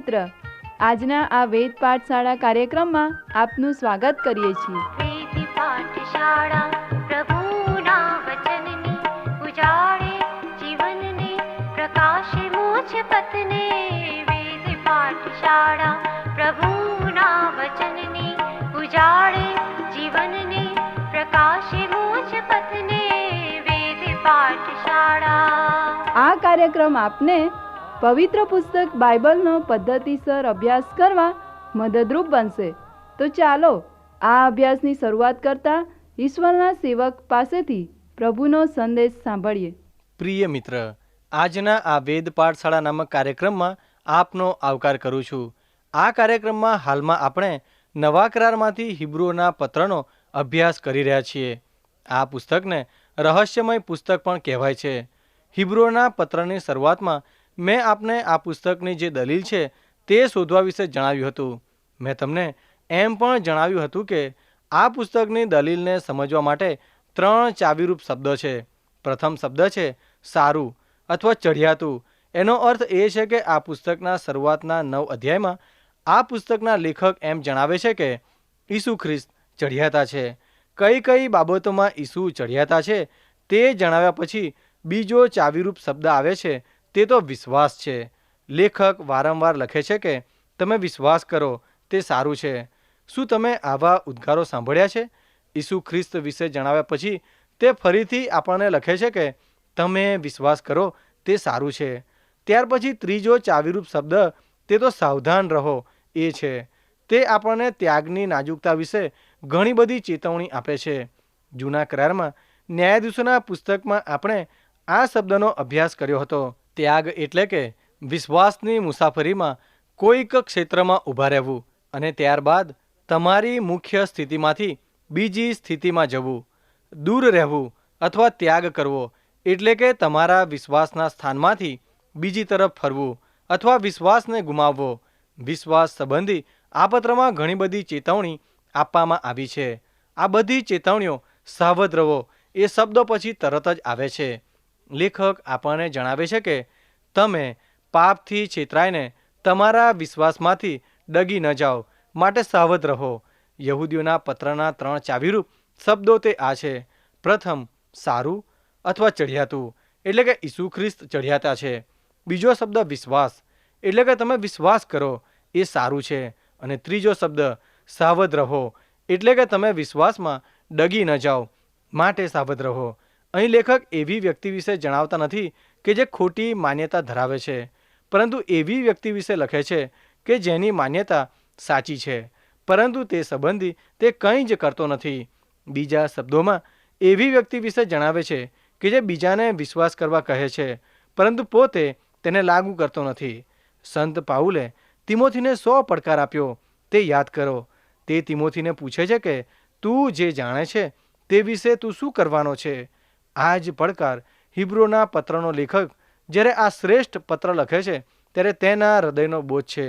મિત્ર, આજના આ વેદ પાઠશાળા કાર્યક્રમમાં આપનું સ્વાગત કરીએ છીએ. વેદ પાઠશાળા પ્રભુના વચનની ઉજાળે જીવનને પ્રકાશે મોક્ષ પથને. વેદ પાઠશાળા પ્રભુના વચનની ઉજાળે જીવનને પ્રકાશે મોક્ષ પથને. વેદ પાઠશાળા. આ કાર્યક્રમ આપને પવિત્ર પુસ્તક બાઇબલનો પદ્ધતિસર અભ્યાસ કરવા મદદરૂપ બનશે. તો ચાલો આ અભ્યાસની શરૂઆત કરતા ઈશ્વરના સેવક પાસેથી પ્રભુનો સંદેશ સાંભળીએ. પ્રિય મિત્ર, આજના આ વેદ પાઠશાળા નામક કાર્યક્રમમાં આપનો આવકાર કરું છું. આ કાર્યક્રમમાં હાલમાં આપણે નવા કરારમાંથી હિબ્રુઓના પત્રનો અભ્યાસ કરી રહ્યા છીએ. આ પુસ્તકને રહસ્યમય પુસ્તક પણ કહેવાય છે. હિબ્રુઓના પત્રની શરૂઆતમાં મેં આપને આ પુસ્તકની જે દલીલ છે તે શોધવા વિશે જણાવ્યું હતું. મેં તમને એમ પણ જણાવ્યું હતું કે આ પુસ્તકની દલીલને સમજવા માટે 3 ચાવીરૂપ શબ્દો છે. પ્રથમ શબ્દ છે સારું અથવા ચઢિયાતું. એનો અર્થ એ છે કે આ પુસ્તકના શરૂઆતના 9 અધ્યાયમાં આ પુસ્તકના લેખક એમ જણાવે છે કે ઈસુ ખ્રિસ્ત ચઢિયાતા છે. કઈ કઈ બાબતોમાં ઈસુ ચઢિયાતા છે તે જણાવ્યા પછી બીજો ચાવીરૂપ શબ્દ આવે છે, તે તો વિશ્વાસ છે. લેખક વારંવાર લખે છે કે તમે વિશ્વાસ કરો તે સારું છે. શું તમે આવા ઉદ્ગારો સાંભળ્યા છે? ઈસુ ખ્રિસ્ત વિશે જણાવ્યા પછી તે ફરીથી આપણને લખે છે કે તમે વિશ્વાસ કરો તે સારું છે. ત્યાર પછી ત્રીજો ચાવીરૂપ શબ્દ તે તો સાવધાન રહો એ છે. તે આપણને ત્યાગની નાજુકતા વિશે ઘણી બધી ચેતવણી આપે છે. જૂના કરારમાં ન્યાયાધીશોના પુસ્તકમાં આપણે આ શબ્દનો અભ્યાસ કર્યો હતો. ત્યાગ એટલે કે વિશ્વાસની મુસાફરીમાં કોઈક ક્ષેત્રમાં ઊભા રહેવું અને ત્યારબાદ તમારી મુખ્ય સ્થિતિમાંથી બીજી સ્થિતિમાં જવું. દૂર રહેવું અથવા ત્યાગ કરવો એટલે કે તમારા વિશ્વાસના સ્થાનમાંથી બીજી તરફ ફરવું અથવા વિશ્વાસને ગુમાવવો. વિશ્વાસ સંબંધી આ પત્રમાં ઘણી બધી ચેતવણી આપવામાં આવી છે. આ બધી ચેતવણીઓ સાવધ રહો એ શબ્દો પછી તરત જ આવે છે. લેખક આપણને જણાવે છે કે તમે પાપથી છેતરાઈને તમારા વિશ્વાસમાંથી ડગી ન જાઓ, માટે સાવધ રહો. યહૂદીઓના પત્રના 3 ચાવીરૂપ શબ્દો તે આ છે. પ્રથમ સારું અથવા ચઢિયાતું એટલે કે ઈસુ ખ્રિસ્ત ચઢિયાતા છે. બીજો શબ્દ વિશ્વાસ એટલે કે તમે વિશ્વાસ કરો એ સારું છે. અને ત્રીજો શબ્દ સાવધ રહો એટલે કે તમે વિશ્વાસમાં ડગી ન જાઓ, માટે સાવધ રહો. અહીં લેખક એવી વ્યક્તિ વિશે જણાવતા નથી કે જે ખોટી માન્યતા ધરાવે છે, પરંતુ એવી વ્યક્તિ વિશે લખે છે કે જેની માન્યતા સાચી છે, પરંતુ તે સંબંધી તે કંઈ જ કરતો નથી. બીજા શબ્દોમાં એવી વ્યક્તિ વિશે જણાવે છે કે જે બીજાને વિશ્વાસ કરવા કહે છે, પરંતુ પોતે તેને લાગુ કરતો નથી. સંત પાઉલે તિમોથીને 100 પડકાર આપ્યો તે યાદ કરો. તે તિમોથીને પૂછે છે કે તું જે જાણે છે તે વિશે તું શું કરવાનો છે. આ જ પડકાર હિબ્રુઓના પત્રનો લેખક જ્યારે આ શ્રેષ્ઠ પત્ર લખે છે ત્યારે તેના હૃદયનો બોધ છે.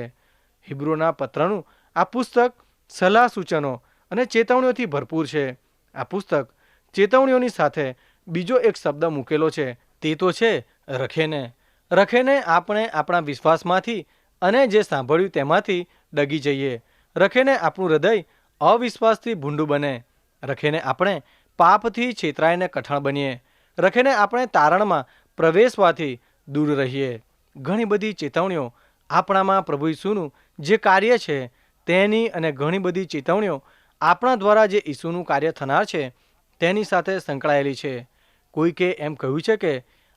હિબ્રુઓના પત્રનું આ પુસ્તક સલાહ સૂચનો અને ચેતવણીઓથી ભરપૂર છે. આ પુસ્તક ચેતવણીઓની સાથે બીજો એક શબ્દ મૂકેલો છે, તે તો છે રખેને. રખેને આપણે આપણા વિશ્વાસમાંથી અને જે સાંભળ્યું તેમાંથી ડગી જઈએ. રખેને આપણું હૃદય અવિશ્વાસથી ભૂંડું બને. રખેને આપણે પાપથી છેતરાઈને કઠણ બનીએ. રખેને આપણે તારણમાં પ્રવેશવાથી દૂર રહીએ. ઘણી બધી ચેતવણીઓ આપણામાં પ્રભુ ઈસુનું જે કાર્ય છે તેની અને ઘણી બધી ચેતવણીઓ આપણા દ્વારા જે ઈસુનું કાર્ય થનાર છે તેની સાથે સંકળાયેલી છે. કોઈકે એમ કહ્યું છે કે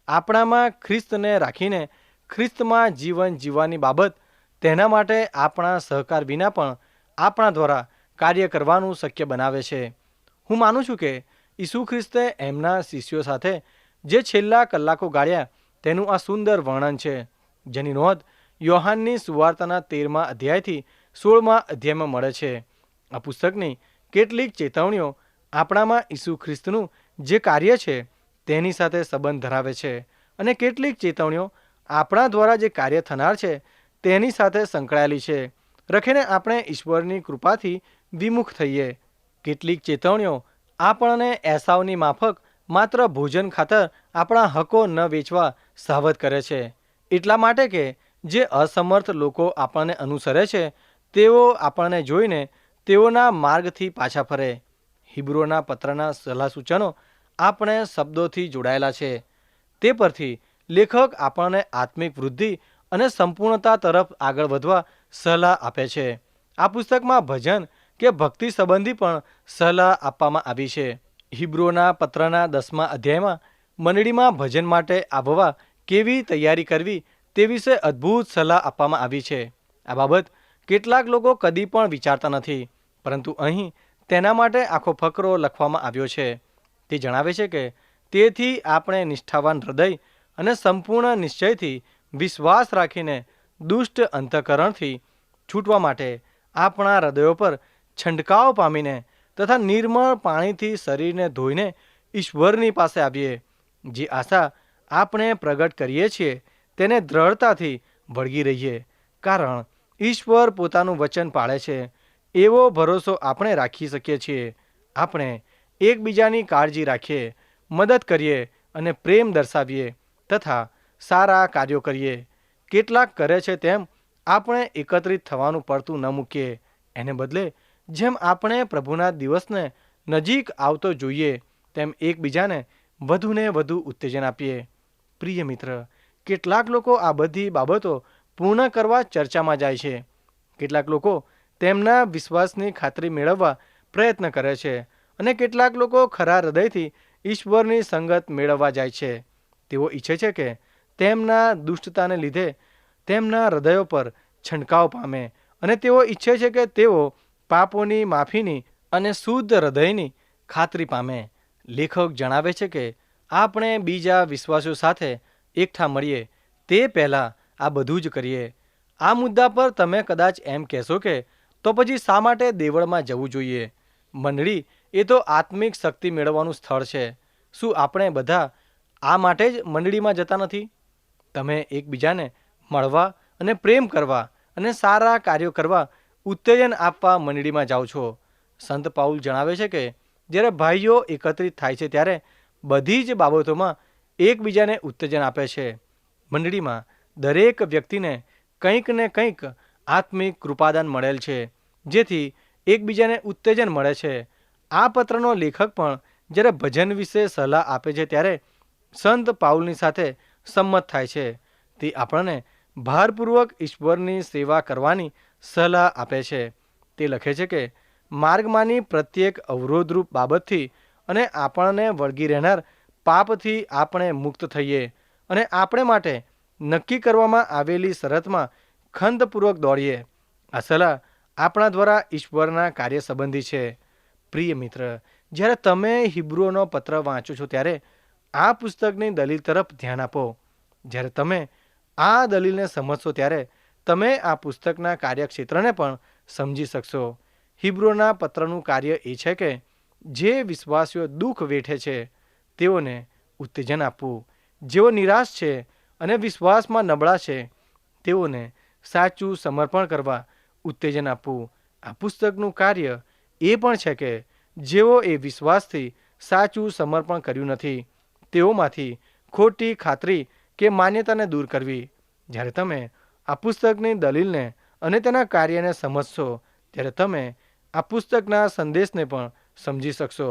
આપણામાં ખ્રિસ્તને રાખીને ખ્રિસ્તમાં જીવન જીવવાની બાબત તેના માટે આપણા સહકાર વિના પણ આપણા દ્વારા કાર્ય કરવાનું શક્ય બનાવે છે. હું માનું છું કે ઈસુ ખ્રિસ્તે એમના શિષ્યો સાથે જે છેલ્લા કલાકો ગાળ્યા તેનું આ સુંદર વર્ણન છે, જેની નોંધ યોહાનની સુવાર્તાના 13મા અધ્યાયથી 16મા અધ્યાયમાં મળે છે. આ પુસ્તકની કેટલીક ચેતવણીઓ આપણામાં ઈસુ ખ્રિસ્તનું જે કાર્ય છે તેની સાથે સંબંધ ધરાવે છે અને કેટલીક ચેતવણીઓ આપણા દ્વારા જે કાર્ય થનાર છે તેની સાથે સંકળાયેલી છે. રખીને આપણે ઈશ્વરની કૃપાથી વિમુખ થઈએ. કેટલીક ચેતવણીઓ આપણને એસાવની માફક માત્ર ભોજન ખાતર આપણા હકો ન વેચવા સાવધ કરે છે. એટલા માટે કે જે અસમર્થ લોકો આપણને અનુસરે છે તેઓ આપણને જોઈને તેઓના માર્ગથી પાછા ફરે. હિબ્રુઓના પત્રના સલાહ સૂચનો આપણે શબ્દોથી જોડાયેલા છે. તે પરથી લેખક આપણને આત્મિક વૃદ્ધિ અને સંપૂર્ણતા તરફ આગળ વધવા સલાહ આપે છે. આ પુસ્તકમાં ભજન કે ભક્તિ સંબંધી પણ સલાહ આપવામાં આવી છે. હિબ્રુઓના પત્રના 10મા અધ્યાયમાં મંડળીમાં ભજન માટે આવવા કેવી તૈયારી કરવી તે વિશે અદ્ભુત સલાહ આપવામાં આવી છે. આ બાબત કેટલાક લોકો કદી પણ વિચારતા નથી, પરંતુ અહીં તેના માટે આખો ફકરો લખવામાં આવ્યો છે. તે જણાવે છે કે તેથી આપણે નિષ્ઠાવાન હૃદય અને સંપૂર્ણ નિશ્ચયથી વિશ્વાસ રાખીને દુષ્ટ અંતઃકરણથી છૂટવા માટે આપણા હૃદયો પર છંટકાવ પામીને તથા નિર્મળ પાણીથી શરીરને ધોઈને ઈશ્વરની પાસે આવીએ. જે આશા આપણે પ્રગટ કરીએ છીએ તેને દ્રઢતાથી વળગી રહીએ, કારણ ઈશ્વર પોતાનું વચન પાળે છે એવો ભરોસો આપણે રાખી શકીએ છીએ. આપણે એકબીજાની કાળજી રાખીએ, મદદ કરીએ અને પ્રેમ દર્શાવીએ તથા સારા કાર્યો કરીએ. કેટલાક કરે છે તેમ આપણે એકત્રિત થવાનું પડતું ન મૂકીએ. એને બદલે જેમ આપણે પ્રભુના દિવસને નજીક આવતો જોઈએ તેમ એકબીજાને વધુને વધુ ઉત્તેજન આપીએ. પ્રિય મિત્ર, કેટલાક લોકો આ બધી બાબતો પૂર્ણ કરવા ચર્ચામાં જાય છે. કેટલાક લોકો તેમના વિશ્વાસની ખાતરી મેળવવા પ્રયત્ન કરે છે અને કેટલાક લોકો ખરા હૃદયથી ઈશ્વરની સંગત મેળવવા જાય છે. તેઓ ઈચ્છે છે કે તેમના દુષ્ટતાને લીધે તેમના હૃદયો પર છંટકાવ પામે અને તેઓ ઈચ્છે છે કે તેઓ પાપોની માફીની અને શુદ્ધ હૃદયની ખાતરી પામે. લેખક જણાવે છે કે આપણે બીજા વિશ્વાસીઓ સાથે એકઠા મળીએ તે પહેલાં આ બધું જ કરીએ. આ મુદ્દા પર તમે કદાચ એમ કહેશો કે તો પછી શા માટે દેવળમાં જવું જોઈએ? મંડળી એ તો આત્મિક શક્તિ મેળવવાનું સ્થળ છે. શું આપણે બધા આ માટે જ મંડળીમાં જતા નથી? તમે એકબીજાને મળવા અને પ્રેમ કરવા અને સારા કાર્યો કરવા ઉત્તેજન આપવા મંડળીમાં જાઓ છો. સંત પાઉલ જણાવે છે કે જ્યારે ભાઈઓ એકત્રિત થાય છે ત્યારે બધી જ બાબતોમાં એકબીજાને ઉત્તેજન આપે છે. મંડળીમાં દરેક વ્યક્તિને કંઈક ને કંઈક આત્મિક કૃપાદાન મળેલ છે, જેથી એકબીજાને ઉત્તેજન મળે છે. આ પત્રનો લેખક પણ જ્યારે ભજન વિશે સલાહ આપે છે ત્યારે સંત પાઉલની સાથે સંમત થાય છે. તે આપણને ભારપૂર્વક ઈશ્વરની સેવા કરવાની સલાહ આપે છે. તે લખે છે કે માર્ગમાંની પ્રત્યેક અવરોધરૂપ બાબતથી અને આપણને વળગી રહેનાર પાપથી આપણે મુક્ત થઈએ અને આપણે માટે નક્કી કરવામાં આવેલી શરતમાં ખંતપૂર્વક દોડીએ. આ સલાહ આપણા દ્વારા ઈશ્વરના કાર્ય સંબંધી છે. પ્રિય મિત્ર, જ્યારે તમે હિબ્રુઓનો પત્ર વાંચો છો ત્યારે આ પુસ્તકની દલીલ તરફ ધ્યાન આપો. જ્યારે તમે આ દલીલને સમજશો ત્યારે તમે આ પુસ્તકના કાર્યક્ષેત્રને પણ સમજી શકશો. હિબ્રુઓના પત્રનું કાર્ય એ છે કે જે વિશ્વાસીઓ દુઃખ વેઠે છે તેઓને ઉત્તેજન આપવું, જેઓ નિરાશ છે અને વિશ્વાસમાં નબળા છે તેઓને સાચું સમર્પણ કરવા ઉત્તેજન આપવું. આ પુસ્તકનું કાર્ય એ પણ છે કે જેઓ એ વિશ્વાસથી સાચું સમર્પણ કર્યું નથી તેઓમાંથી ખોટી ખાતરી કે માન્યતાને દૂર કરવી. જ્યારે તમે આ પુસ્તકની દલીલને અને તેના કાર્યને સમજશો ત્યારે તમે આ પુસ્તકના સંદેશને પણ સમજી શકશો.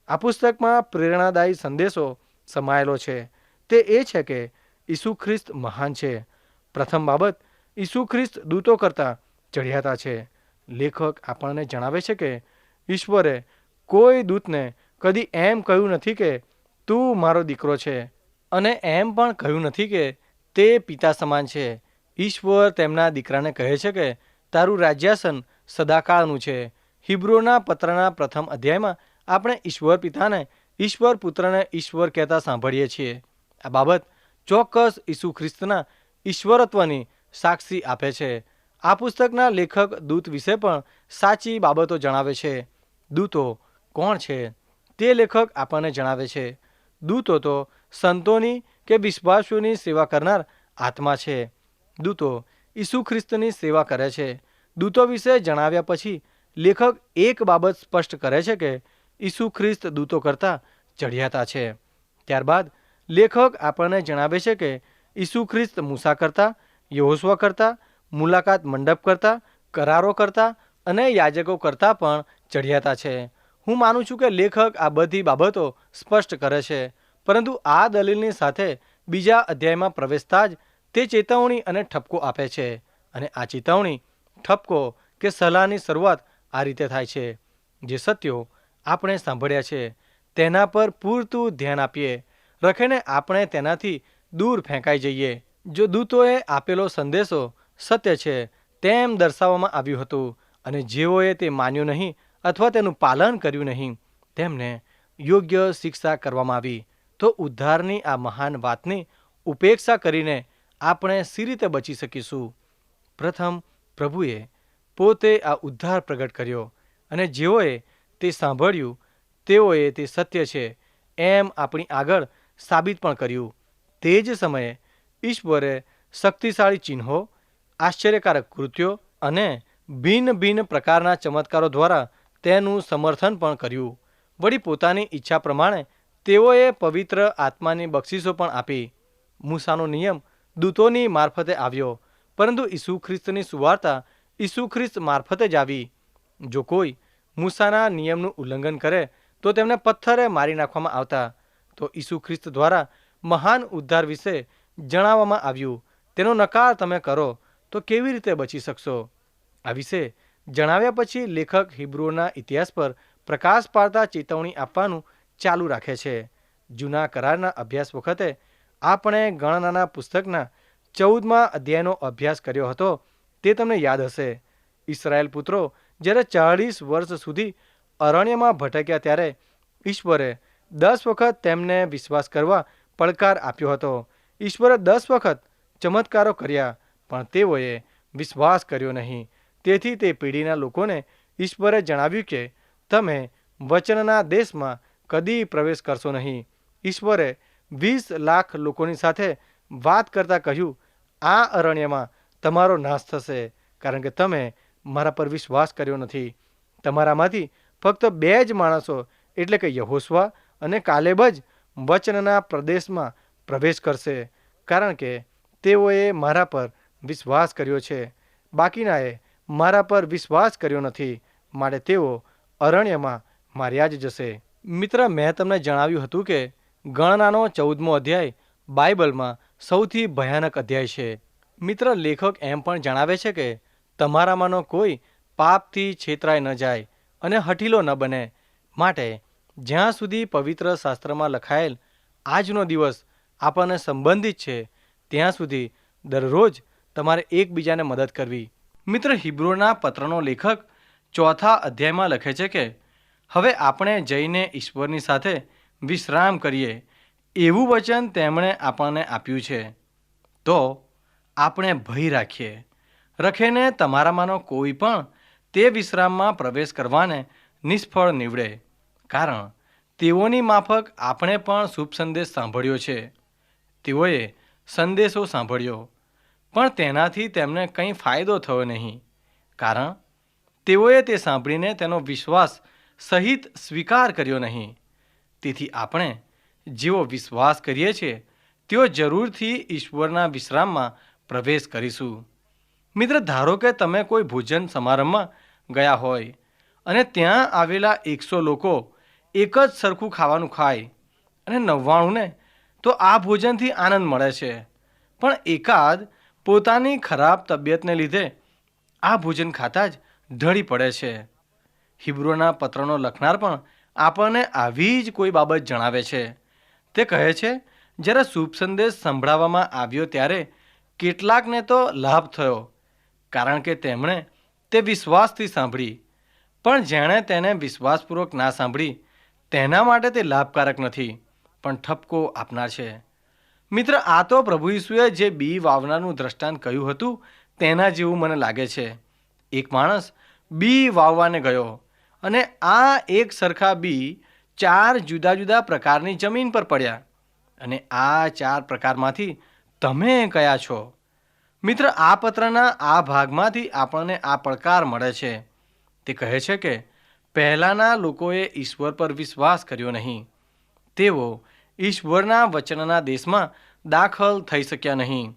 આ પુસ્તકમાં પ્રેરણાદાયી સંદેશો સમાયેલો છે. તે એ છે કે ઈસુ ખ્રિસ્ત મહાન છે. પ્રથમ બાબત, ઈસુ ખ્રિસ્ત દૂતો કરતાં ચઢિયાતા છે. લેખક આપણને જણાવે છે કે ઈશ્વરે કોઈ દૂતને કદી એમ કહ્યું નથી કે તું મારો દીકરો છે, અને એમ પણ કહ્યું નથી કે તે પિતા સમાન છે. ઈશ્વર તેમના દીકરાને કહે છે કે તારું રાજ્યાસન સદાકાળનું છે. હિબ્રુઓના પત્રના પ્રથમ અધ્યાયમાં આપણે ઈશ્વર પિતાને ઈશ્વર પુત્રને ઈશ્વર કહેતા સાંભળીએ છીએ. આ બાબત ચોક્કસ ઈસુ ખ્રિસ્તના ઈશ્વરત્વની સાક્ષી આપે છે. આ પુસ્તકના લેખક દૂત વિશે પણ સાચી બાબતો જણાવે છે. દૂતો કોણ છે તે લેખક આપણને જણાવે છે. દૂતો તો સંતોની કે વિશ્વાસીઓની સેવા કરનાર આત્મા છે. દૂતો ઈસુ ખ્રિસ્તની સેવા કરે છે. દૂતો વિશે જણાવ્યા પછી લેખક એક બાબત સ્પષ્ટ કરે છે કે ઈસુ ખ્રિસ્ત દૂતો કરતાં ચઢિયાતા છે. ત્યારબાદ લેખક આપણને જણાવે છે કે ઈસુ ખ્રિસ્ત મૂસા કરતાં, યહોશુઆ કરતાં, મુલાકાત મંડપ કરતાં, કરારો કરતાં અને યાજકો કરતાં પણ ચઢિયાતા છે. હું માનું છું કે લેખક આ બધી બાબતો સ્પષ્ટ કરે છે, પરંતુ આ દલીલની સાથે બીજા અધ્યાયમાં પ્રવેશતા જ તે ચેતવણી અને ઠપકો આપે છે. અને આ ચેતવણી, ઠપકો કે સલાહની શરૂઆત આ રીતે થાય છે: જે સત્યો આપણે સાંભળ્યા છે તેના પર પૂરતું ધ્યાન આપીએ, રખીને આપણે તેનાથી દૂર ફેંકાઈ જઈએ. જો દૂતોએ આપેલો સંદેશો સત્ય છે તેમ દર્શાવવામાં આવ્યું હતું અને જેઓએ તે માન્યું નહીં અથવા તેનું પાલન કર્યું નહીં તેમને યોગ્ય શિક્ષા કરવામાં આવી, તો ઉદ્ધારની આ મહાન વાતની ઉપેક્ષા કરીને આપણે સી રીતે બચી શકીશું? પ્રથમ પ્રભુએ પોતે આ ઉદ્ધાર પ્રગટ કર્યો અને જેઓએ તે સાંભળ્યું તેઓએ તે સત્ય છે એમ આપણી આગળ સાબિત પણ કર્યું. તે જ સમયે ઈશ્વરે શક્તિશાળી ચિહ્નો, આશ્ચર્યકારક કૃત્યો અને ભિન્ન ભિન્ન પ્રકારના ચમત્કારો દ્વારા તેનું સમર્થન પણ કર્યું. વળી પોતાની ઈચ્છા પ્રમાણે તેઓએ પવિત્ર આત્માની બક્ષિસો પણ આપી. મૂસાનો નિયમ દૂતોની મારફતે આવ્યો, પરંતુ ઈસુ ખ્રિસ્તની સુવાર્તા ઈસુ ખ્રિસ્ત મારફતે જ આવી. જો કોઈ મૂસાના નિયમનું ઉલ્લંઘન કરે તો તેમને પથ્થરે મારી નાખવામાં આવતા. તો ઈસુ ખ્રિસ્ત દ્વારા મહાન ઉદ્ધાર વિશે જણાવવામાં આવ્યું, તેનો નકાર તમે કરો તો કેવી રીતે બચી શકશો? આ વિશે જણાવ્યા પછી લેખક હિબ્રુઓના ઇતિહાસ પર પ્રકાશ પાડતા ચેતવણી આપવાનું ચાલુ રાખે છે. જૂના કરારના અભ્યાસ વખતે આપણે ગણનાના પુસ્તકના 14મા અધ્યાયનો અભ્યાસ કર્યો હતો, તે તમને યાદ હશે. ઇસરાયેલ પુત્રો જ્યારે 40 વર્ષ સુધી અરણ્યમાં ભટક્યા ત્યારે ઈશ્વરે 10 વખત તેમને વિશ્વાસ કરવા પડકાર આપ્યો હતો. ઈશ્વરે 10 વખત ચમત્કારો કર્યા, પણ તેઓએ વિશ્વાસ કર્યો નહીં. તેથી તે પેઢીના લોકોને ઈશ્વરે જણાવ્યું કે તમે વચનના દેશમાં કદી પ્રવેશ કરશો નહીં. ઈશ્વરે 20 લાખ લોકોની સાથે વાત કરતાં કહ્યું, આ અરણ્યમાં તમારો નાશ થશે, કારણ કે તમે મારા પર વિશ્વાસ કર્યો નથી. તમારામાંથી ફક્ત 2 જ માણસો એટલે કે યહોશુઆ અને કાલેબ જ વચનના પ્રદેશમાં પ્રવેશ કરશે, કારણ કે તેઓએ મારા પર વિશ્વાસ કર્યો છે. બાકીનાએ મારા પર વિશ્વાસ કર્યો નથી, માટે તેઓ અરણ્યમાં માર્યા જ જશે. મિત્ર, મેં તમને જણાવ્યું હતું કે ગણનાનો 14મો અધ્યાય બાઇબલમાં સૌથી ભયાનક અધ્યાય છે. મિત્ર, લેખક એમ પણ જણાવે છે કે તમારામાંનો કોઈ પાપથી છેતરાઈ ન જાય અને હઠીલો ન બને. માટે જ્યાં સુધી પવિત્ર શાસ્ત્રમાં લખાયેલ આજનો દિવસ આપણને સંબંધિત છે ત્યાં સુધી દરરોજ તમારે એકબીજાને મદદ કરવી. મિત્ર, હિબ્રુઓના પત્રનો લેખક 4થા અધ્યાયમાં લખે છે કે હવે આપણે જઈને ઈશ્વરની સાથે વિશ્રામ કરીએ, એવું વચન તેમણે આપણને આપ્યું છે. તો આપણે ભય રાખીએ, રખીને તમારામાંનો કોઈ પણ તે વિશ્રામમાં પ્રવેશ કરવાને નિષ્ફળ નીવડે, કારણ તેઓની માફક આપણે પણ શુભ સંદેશ સાંભળ્યો છે. તેઓએ સંદેશો સાંભળ્યો, પણ તેનાથી તેમને કંઈ ફાયદો થયો નહીં, કારણ તેઓએ તે સાંભળીને તેનો વિશ્વાસ સહિત સ્વીકાર કર્યો નહીં. તેથી આપણે જેઓ વિશ્વાસ કરીએ છીએ તેઓ જરૂરથી ઈશ્વરના વિશ્રામમાં પ્રવેશ કરીશું. મિત્ર, ધારો કે તમે કોઈ ભોજન સમારંભમાં ગયા હોય અને ત્યાં આવેલા 100 લોકો એક જ સરખું ખાવાનું ખાય અને 99ને તો આ ભોજનથી આનંદ મળે છે, પણ એકાદ પોતાની ખરાબ તબિયતને લીધે આ ભોજન ખાતા જ ઢળી પડે છે. હિબ્રુઓના પત્રનો લખનાર પણ આપણને આવી જ કોઈ બાબત જણાવે છે. તે કહે છે, જ્યારે શુભ સંદેશ સંભળાવવામાં આવ્યો ત્યારે કેટલાકને તો લાભ થયો, કારણ કે તેમણે તે વિશ્વાસથી સાંભળી, પણ જેણે તેને વિશ્વાસપૂર્વક ના સાંભળી તેના માટે તે લાભકારક નથી, પણ ઠપકો આપનાર છે. મિત્ર, આ તો પ્રભુ ઈસુએ જે બી વાવનારનું દ્રષ્ટાંત કહ્યું હતું તેના જેવું મને લાગે છે. એક માણસ બી વાવવાને ગયો અને આ એક સરખા બી 4 જુદા જુદા પ્રકારની જમીન પર પડ્યા, અને આ 4 પ્રકારમાંથી તમે કયા છો? મિત્ર, આ પત્રના આ ભાગમાંથી આપણને આ પડકાર મળે છે. તે કહે છે કે પહેલાંના લોકોએ ઈશ્વર પર વિશ્વાસ કર્યો નહીં, તેઓ ઈશ્વરના વચનના દેશમાં દાખલ થઈ શક્યા નહીં.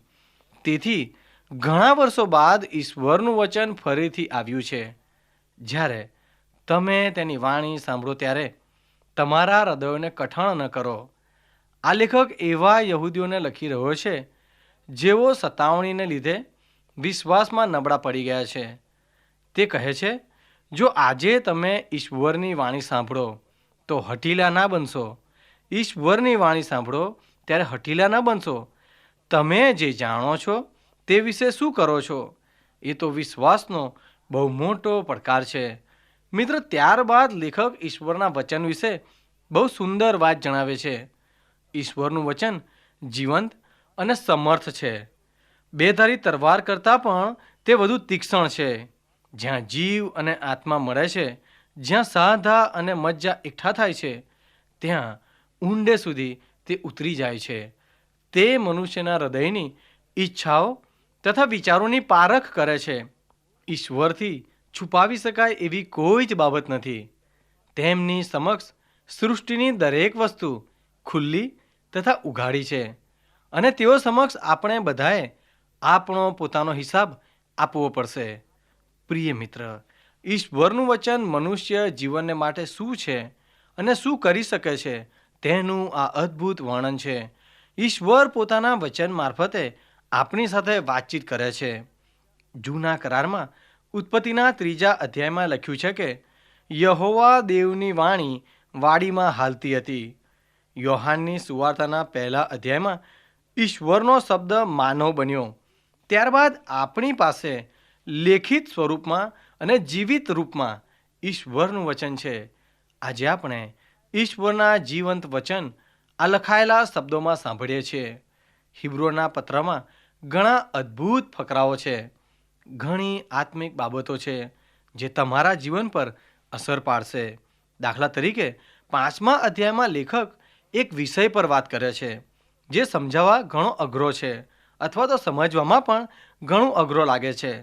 તેથી ઘણા વર્ષો બાદ ઈશ્વરનું વચન ફરીથી આવ્યું છે. જ્યારે તમે તેની વાણી સાંભળો ત્યારે તમારા હૃદયોને કઠણ ન કરો. આ લેખક એવા યહૂદીઓને લખી રહ્યો છે જેઓ સતાવણીને લીધે વિશ્વાસમાં નબળા પડી ગયા છે. તે કહે છે, જો આજે તમે ઈશ્વરની વાણી સાંભળો તો હઠીલા ના બનશો. ઈશ્વરની વાણી સાંભળો ત્યારે હઠીલા ન બનશો. તમે જે જાણો છો તે વિશે શું કરો છો? એ તો વિશ્વાસનો બહુ મોટો પડકાર છે. મિત્ર, ત્યારબાદ લેખક ઈશ્વરના વચન વિશે બહુ સુંદર વાત જણાવે છે. ઈશ્વરનું વચન જીવંત અને સમર્થ છે. બેધારી તલવાર કરતાં પણ તે વધુ તીક્ષ્ણ છે. જ્યાં જીવ અને આત્મા મળે છે, જ્યાં સાંધા અને મજ્જા એકઠા થાય છે, ત્યાં ઊંડે સુધી તે ઉતરી જાય છે. તે મનુષ્યના હૃદયની ઈચ્છાઓ તથા વિચારોની પારખ કરે છે. ઈશ્વરથી છુપાવી શકાય એવી કોઈ જ બાબત નથી. તેમની સમક્ષ સૃષ્ટિની દરેક વસ્તુ ખુલ્લી તથા ઉઘાડી છે અને તેઓ સમક્ષ આપણે બધાએ આપણો પોતાનો હિસાબ આપવો પડશે. પ્રિય મિત્ર, ઈશ્વરનું વચન મનુષ્ય જીવનને માટે શું છે અને શું કરી શકે છે તેનું આ અદ્ભુત વર્ણન છે. ઈશ્વર પોતાના વચન મારફતે આપણી સાથે વાતચીત કરે છે. જૂના કરારમાં ઉત્પત્તિના 3 અધ્યાયમાં લખ્યું છે કે યહોવા દેવની વાણી વાડીમાં હાલતી હતી. યોહાનની સુવાર્તાના 1 અધ્યાયમાં ઈશ્વરનો શબ્દ માનવ બન્યો. ત્યારબાદ આપણી પાસે લેખિત સ્વરૂપમાં અને જીવિત રૂપમાં ઈશ્વરનું વચન છે. આજે આપણે ઈશ્વરના જીવંત વચન આ લખાયેલા શબ્દોમાં સાંભળીએ છીએ. હિબ્રુના પત્રમાં ઘણા અદ્ભુત ફકરાઓ છે. ઘણી આત્મિક બાબતો છે જે તમારા જીવન પર અસર પાડશે. દાખલા તરીકે 5મા અધ્યાયમાં લેખક એક વિષય પર વાત કરે છે જે સમજાવવા ઘણો અઘરો છે અથવા તો સમજવામાં પણ ઘણું અઘરો લાગે છે.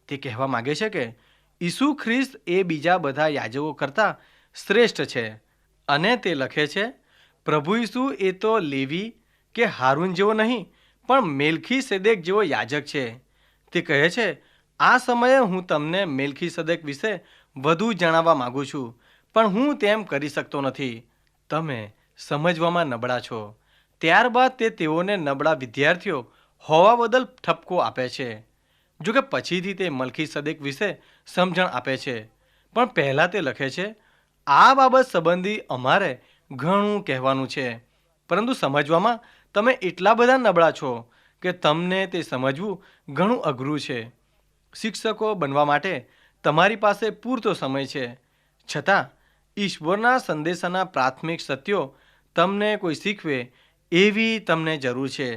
તે કહેવા માગે છે કે ઈસુ ખ્રિસ્ત એ બીજા બધા યાજકો કરતાં શ્રેષ્ઠ છે અને તે લખે છે પ્રભુ ઈસુ એ તો લેવી કે હારૂન જેવો નહીં પણ મેલખી સેદેક જેવો યાજક છે. તે કહે છે આ સમયે હું તમને મેલખી સદેક વિશે વધુ જણાવવા માગું છું પણ હું તેમ કરી શકતો નથી. તમે સમજવામાં નબળા છો. ત્યારબાદ તે તેઓને નબળા વિદ્યાર્થીઓ હોવા બદલ ઠપકો આપે છે. જોકે પછીથી તે મલખી સદેક વિશે સમજણ આપે છે. પણ પહેલાં તે લખે છે આ બાબત સંબંધી અમારે ઘણું કહેવાનું છે પરંતુ સમજવામાં તમે એટલા બધા નબળા છો કે તમને તે સમજવું ઘણું અઘરું છે. શિક્ષકો બનવા માટે તમારી પાસે પૂરતો સમય છે, છતાં ઈશ્વરના સંદેશાના પ્રાથમિક સત્યો તમને કોઈ શીખવે એવી તમને જરૂર છે.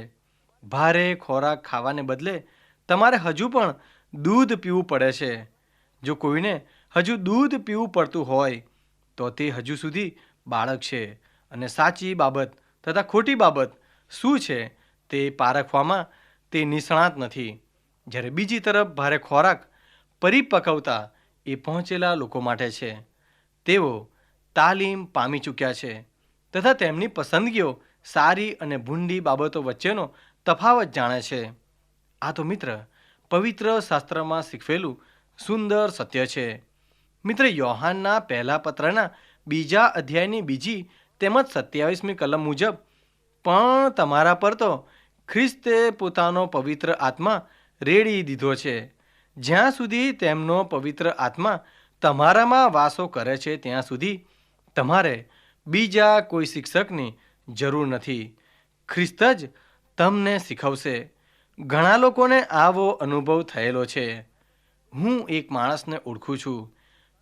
ભારે ખોરાક ખાવાને બદલે તમારે હજુ પણ દૂધ પીવું પડે છે. જો કોઈને હજુ દૂધ પીવું પડતું હોય તો તે હજુ સુધી બાળક છે અને સાચી બાબત તથા ખોટી બાબત શું છે તે પારખવામાં તે નિષ્ણાત નથી. જ્યારે બીજી તરફ ભારે ખોરાક પરિપક્વતા એ પહોંચેલા લોકો માટે છે. તેઓ તાલીમ પામી ચૂક્યા છે તથા તેમની પસંદગીઓ સારી અને ભૂંડી બાબતો વચ્ચેનો તફાવત જાણે છે. આ તો મિત્ર પવિત્ર શાસ્ત્રમાં શીખવેલું સુંદર સત્ય છે. મિત્ર, યોહાનના 1 પત્રના 2 અધ્યાયની 2 તેમજ 27મી કલમ મુજબ પણ તમારા પર તો ખ્રિસ્તે પોતાનો પવિત્ર આત્મા રેડી દીધો છે. જ્યાં સુધી તેમનો પવિત્ર આત્મા તમારામાં વાસો કરે છે ત્યાં સુધી તમારે બીજા કોઈ શિક્ષકની જરૂર નથી. ખ્રિસ્ત જ તમને શીખવશે. ઘણા લોકોને આવો અનુભવ થયેલો છે. હું એક માણસને ઓળખું છું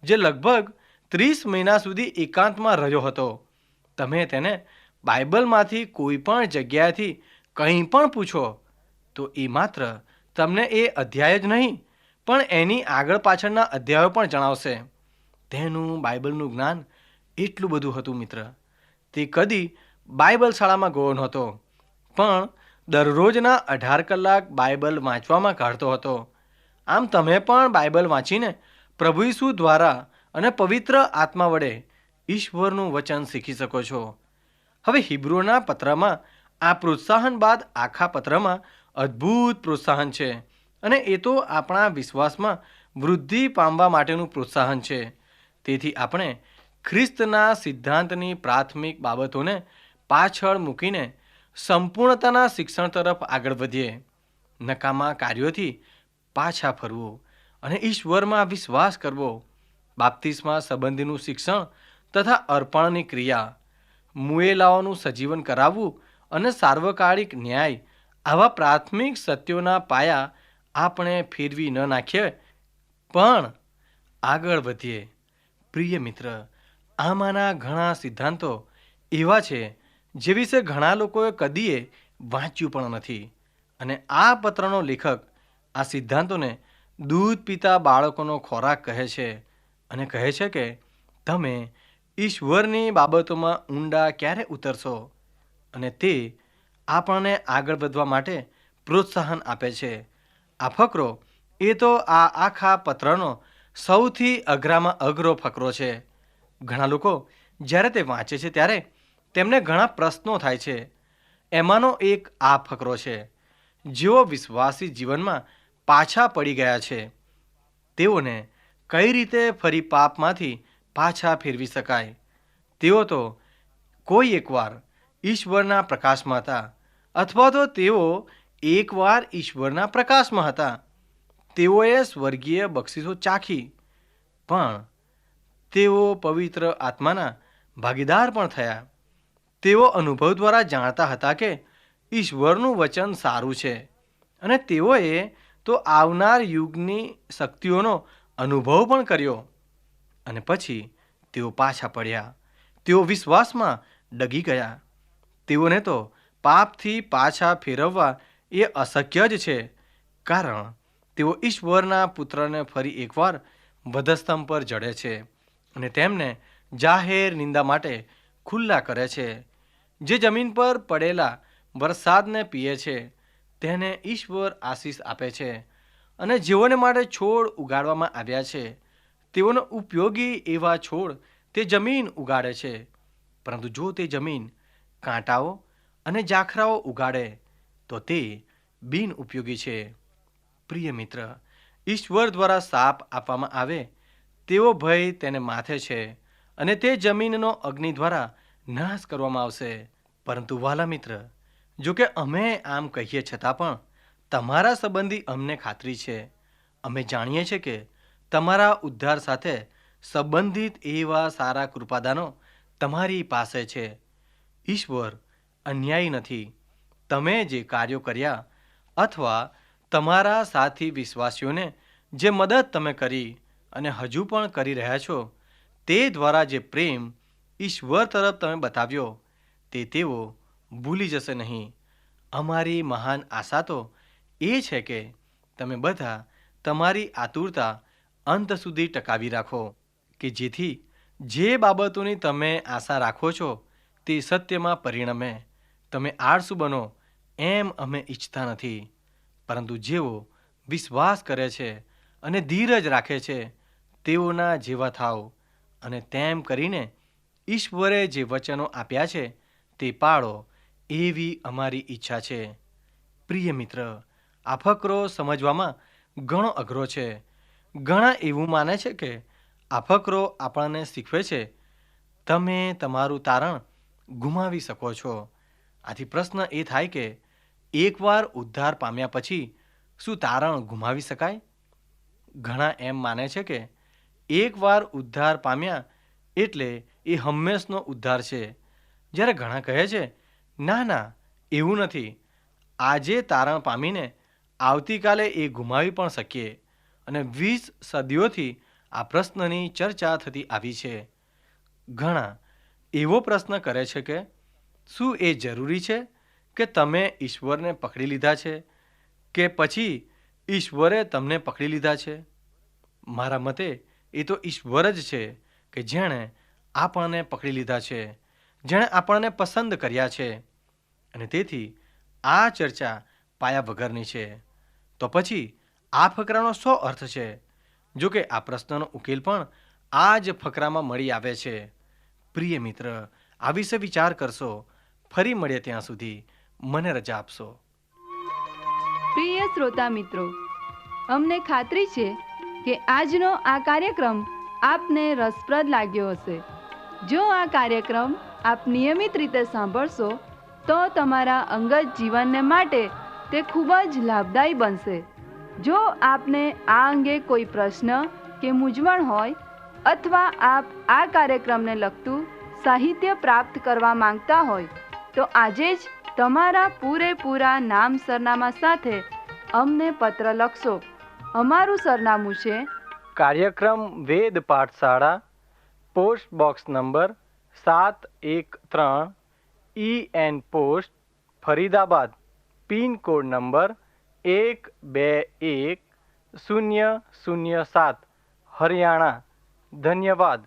જે લગભગ 30 મહિના સુધી એકાંતમાં રહ્યો હતો. તમે તેને બાઇબલમાંથી કોઈ પણ જગ્યાએથી કંઈ પણ પૂછો તો એ માત્ર તમને એ અધ્યાય જ નહીં પણ એની આગળ પાછળના અધ્યાયો પણ જણાવશે. તેનું બાઇબલનું જ્ઞાન એટલું બધું હતું મિત્ર. તે કદી બાઇબલ શાળામાં ગયો નહોતો પણ દરરોજના 18 કલાક બાઇબલ વાંચવામાં કાઢતો હતો. આમ તમે પણ બાઇબલ વાંચીને પ્રભુ ઈસુ દ્વારા અને પવિત્ર આત્મા વડે ઈશ્વરનું વચન શીખી શકો છો. હવે હિબ્રુના પત્રમાં આ પ્રોત્સાહન બાદ આખા પત્રમાં અદ્ભુત પ્રોત્સાહન છે અને એ તો આપણા વિશ્વાસમાં વૃદ્ધિ પામવા માટેનું પ્રોત્સાહન છે. તેથી આપણે ખ્રિસ્તના સિદ્ધાંતની પ્રાથમિક બાબતોને પાછળ મૂકીને સંપૂર્ણતાના શિક્ષણ તરફ આગળ વધીએ. નકામા કાર્યોથી પાછા ફરવું અને ઈશ્વરમાં વિશ્વાસ કરવો, બાપ્તિસ્મા સંબંધીનું શિક્ષણ તથા અર્પણની ક્રિયા, મુએલાઓનું સજીવન કરાવવું અને સાર્વકાલિક ન્યાય, આવા પ્રાથમિક સત્યોના પાયા આપણે ફેરવી ન નાખીએ પણ આગળ વધીએ. પ્રિય મિત્ર, આમાંના ઘણા સિદ્ધાંતો એવા છે જે વિશે ઘણા લોકોએ કદીએ વાંચ્યું પણ નથી. અને આ પત્રનો લેખક આ સિદ્ધાંતોને દૂધ પીતા બાળકોનો ખોરાક કહે છે અને કહે છે કે તમે ઈશ્વરની બાબતોમાં ઊંડા ક્યારે ઉતરશો. અને તે આપણને આગળ વધવા માટે પ્રોત્સાહન આપે છે. આ ફકરો એ તો આ આખા પત્રનો સૌથી અઘરામાં અઘરો ફકરો છે. ઘણા લોકો જ્યારે તે વાંચે છે ત્યારે તેમને ઘણા પ્રશ્નો થાય છે. એમાંનો એક આ ફકરો છે. જેઓ વિશ્વાસી જીવનમાં પાછા પડી ગયા છે તેઓને કઈ રીતે ફરી પાપમાંથી પાછા ફેરવી શકાય. તેઓ તો કોઈ એકવાર ઈશ્વરના પ્રકાશમાં હતા, અથવા તો તેઓ એકવાર ઈશ્વરના પ્રકાશમાં હતા. તેઓએ સ્વર્ગીય બક્ષિસો ચાખી, પણ તેઓ પવિત્ર આત્માના ભાગીદાર પણ થયા. તેઓ અનુભવ દ્વારા જાણતા હતા કે ઈશ્વરનું વચન સારું છે અને તેઓએ તો આવનાર યુગની શક્તિઓનો અનુભવ પણ કર્યો. અને પછી તેઓ પાછા પડ્યા. તેઓ વિશ્વાસમાં ડગી ગયા. તેઓને તો પાપથી પાછા ફેરવવા એ અશક્ય જ છે, કારણ તેઓ ઈશ્વરના પુત્રને ફરી એકવાર વધસ્તંભ પર જડે છે અને તેમને જાહેર નિંદા માટે ખુલ્લા કરે છે. જે જમીન પર પડેલા વરસાદને પીએ છે તેને ઈશ્વર આશીષ આપે છે, અને જેઓને માટે છોડ ઉગાડવામાં આવ્યા છે તેઓનો ઉપયોગી એવા છોડ તે જમીન ઉગાડે છે. પરંતુ જો તે જમીન કાંટાઓ અને ઝાખરાઓ ઉગાડે તો તે બિન ઉપયોગી છે. પ્રિય મિત્ર, ઈશ્વર દ્વારા શાપ આપવામાં આવે તેવો ભય તેને માથે છે અને તે જમીનનો અગ્નિ દ્વારા નાશ કરવામાં આવશે. પરંતુ વાલા મિત્ર, જો કે અમે આમ કહીએ છતાં પણ તમારા સંબંધી અમને ખાતરી છે. અમે જાણીએ છીએ કે તમારા ઉદ્ધાર સાથે સંબંધિત એવા સારા કૃપાદાનો તમારી પાસે છે. ઈશ્વર અન્યાયી નથી. તમે જે કાર્યો કર્યા અથવા તમારા સાથી વિશ્વાસીઓને જે મદદ તમે કરી અને હજુ પણ કરી રહ્યા છો, તે દ્વારા જે પ્રેમ ઈશ્વર તરફ તમે બતાવ્યો તે તેઓ ભૂલી જશે નહીં. અમારી મહાન આશા તો એ છે કે તમે બધા તમારી આતુરતા અંત સુધી ટકાવી રાખો, કે જેથી જે બાબતોની તમે આશા રાખો છો તે સત્યમાં પરિણમે. તમે આળસુ બનો એમ અમે ઈચ્છતા નથી, પરંતુ જેઓ વિશ્વાસ કરે છે અને ધીરજ રાખે છે તેઓના જેવા થાવ, અને તેમ કરીને ઈશ્વરે જે વચનો આપ્યા છે તે પાળો, એવી અમારી ઈચ્છા છે. પ્રિય મિત્ર, આ ફકરો સમજવામાં ઘણો અઘરો છે. ઘણા એવું માને છે કે આ ફકરો આપણને શીખવે છે તમે તમારું તારણ ગુમાવી શકો છો. આથી પ્રશ્ન એ થાય કે એકવાર ઉદ્ધાર પામ્યા પછી શું તારણ ગુમાવી શકાય? ઘણા એમ માને છે કે એકવાર ઉદ્ધાર પામ્યા એટલે એ હંમેશનો ઉદ્ધાર છે, જ્યારે ઘણા કહે છે ના ના, એવું નથી. આજે તારણ પામીને આવતીકાલે એ ગુમાવી પણ શકીએ. અને 20 સદીઓથી આ પ્રશ્નની ચર્ચા થતી આવી છે. ઘણા એવો પ્રશ્ન કરે છે કે શું એ જરૂરી છે કે તમે ઈશ્વરને પકડી લીધા છે કે પછી ઈશ્વરે તમને પકડી લીધા છે? મારા મતે એ તો ઈશ્વર જ છે કે જેણે આપણને પકડી લીધા છે, જેણે આપણને પસંદ કર્યા છે. અને તેથી આ ચર્ચા પાયા વગરની છે. તો પછી આ ફકરાનો શું અર્થ છે? જો કે આ પ્રશ્નનો ઉકેલ પણ આ જ ફકરામાં મળી આવે છે. પ્રિય મિત્ર, આ વિશે વિચાર કરશો. ફરી મળીએ ત્યાં સુધી મને રજા આપશો. પ્રિય શ્રોતા મિત્રો, અમને ખાતરી છે કે આજનો આ કાર્યક્રમ આપને રસપ્રદ લાગ્યો હશે. જો આ કાર્યક્રમ આપ નિયમિત રીતે સાંભળશો તો તમારા અંગત જીવનને માટે તે ખૂબ જ લાભદાયી બનશે. જો આપને આ અંગે કોઈ પ્રશ્ન કે મૂંઝવણ હોય અથવા આપ આ કાર્યક્રમને લગતું સાહિત્ય પ્રાપ્ત કરવા માંગતા હોય તો આજે જ તમારા પૂરેપૂરા નામ સરનામા સાથે અમને પત્ર લખશો. અમારું સરનામું છે કાર્યક્રમ Ved Pathshala, post box number 713, EN post, Faridabad, pin code number 121007, Haryana. ધન્યવાદ.